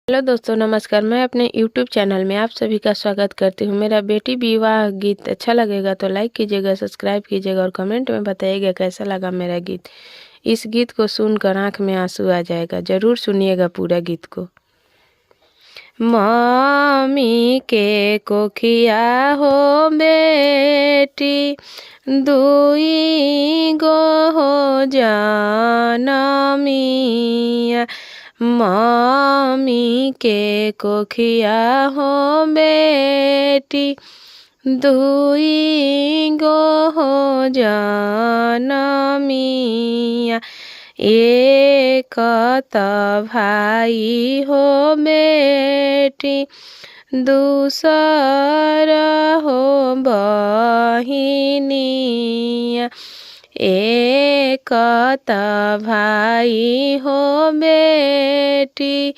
Hello दोस्तों, नमस्कार। मैं अपने YouTube चैनल में आप सभी का स्वागत करती हूँ। मेरा बेटी विवाह गीत अच्छा लगेगा तो लाइक कीजिएगा, सब्सक्राइब कीजिएगा और कमेंट में बताइएगा कैसा लगा मेरा गीत। इस गीत को सुनकर आँख में आंसू आ जाएगा। ज़रूर सुनिएगा पूरा गीत को। मम्मी के कोखिया हो बेटी दुई गो हो जनमिया। मम्मी के कोखिया हो बेटी दुई गो हो जनमिया। एक त भाई हो बेटी दूसर हो बहिनिया। एक त भाई हो बेटी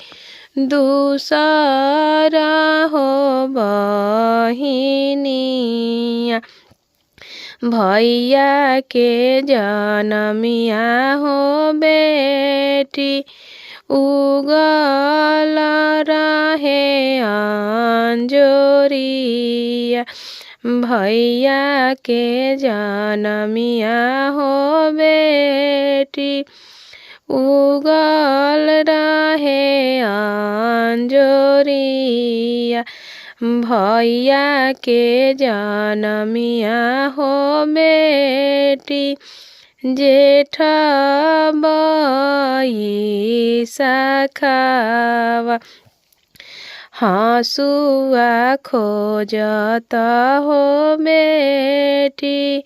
दूसर हो बहिनिया। भैया के जनमिया हो बेटी उगल रहे अंजोरिया। भैया के जनमिया हो बेटी उगल रहे अंजोरिया। भैया के जनमिया हो बेटी जेठ बैसाखवा। हँसुआ खोजत हो बेटी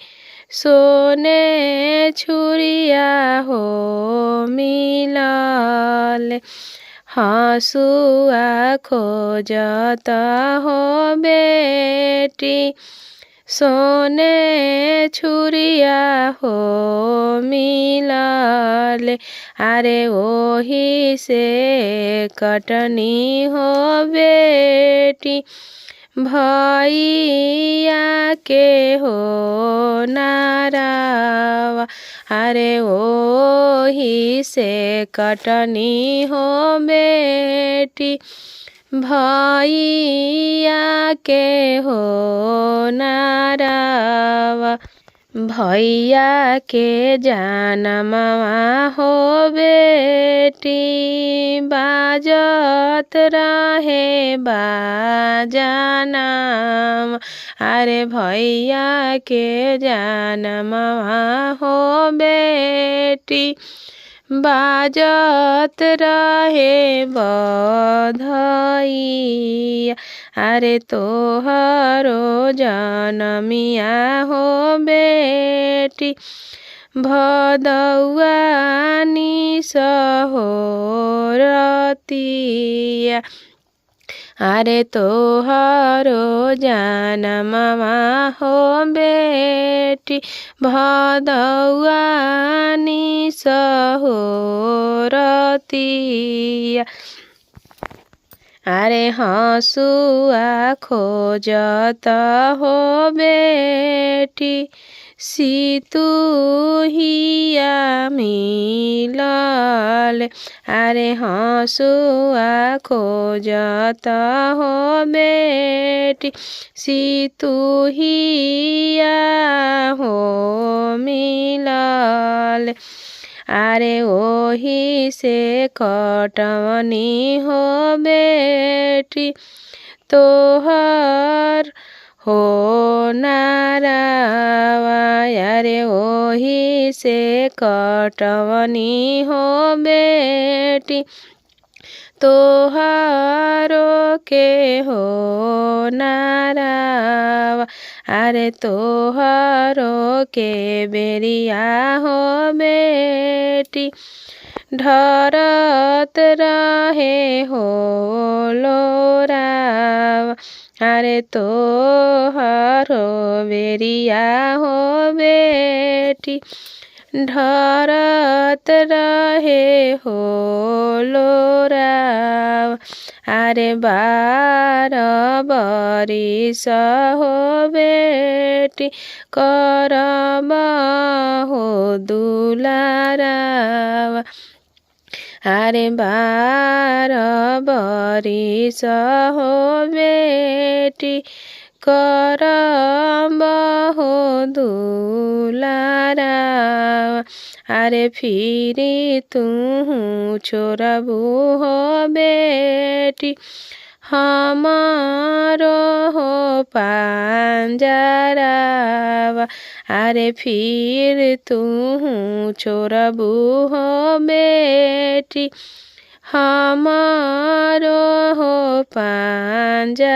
सोने छुरिया हो मिलल। हँसुआ खोजत हो बेटी सोने छुरिया हो मिलल। अरे ओही से कटनी हो बेटी भैया के हो नारावा। अरे ओही से कटनी हो बेटी भैया के हो नारावा। भैया के जनमवा हो बेटी बाजत रहे बाजनाम। अरे भैया के जनमवा हो बेटी बाजत रहे बधैया। अरे तोहरो जनमिया हो बेटी भदौआ निस हो रतिया। अरे तोहरो जनमवा हो बेटी भदौआ निस हो रतिया। अरे हँसुआ खोजत हो बेटी सितुहिया मिलल। अरे हँसुआ खोजत हो बेटी सितुहिया हो मिलल। अरे ओही से कटनी हो बेटी तोहर हो नारावा। अरे ओही से कटनी हो बेटी तोहरो के हो नारावा। अरे तोहरो के बेरिया हो बेटी ढरत रहे हो लोरावा। अरे तोहरो बेरिया हो बेटी ढरत रहे हो लोरावा। अरे 12 बरिस हो बेटी करब हो दुलारावा। अरे 12 बरिस हो बेटी करम हो दुलारा। अरे फिरी तू छोड़बू हो बेटी हमारो हो पांजरावा। अरे फिर तू छोड़बू हो बेटी हमारो हो पांजरावा।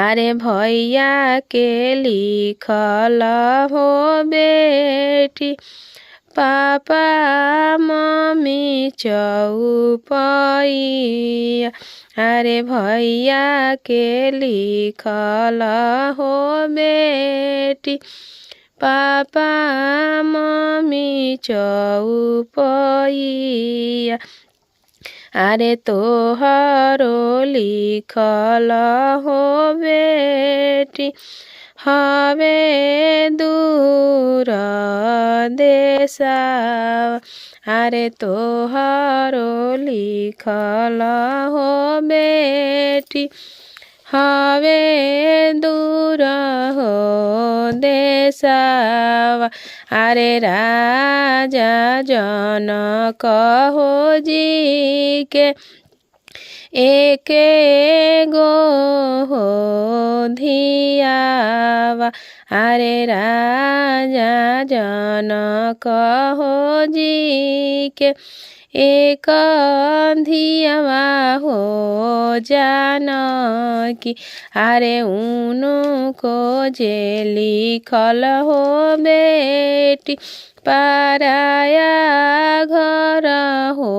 अरे भैया के लिखल हो बेटी पापा मम्मी चौपैया। अरे भैया के लिखल हो बेटी पापा मम्मी चौपैया। अरे तोहरो लिखल हो बेटी हवे दूर देशवा। अरे तोहरो लिखल हो बेटी हवे दूर हो देशवा। अरे राजा जनक हो जी के एक गो हो धियावा। अरे राजा जनक हो जी के एक धियावा हो जानकी। अरे उनको जे लिखल हो बेटी पराया घर हो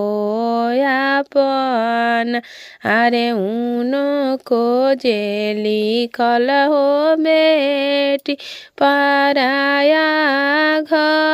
आपन। अरे उनको जे लिखल हो बेटी पराया घर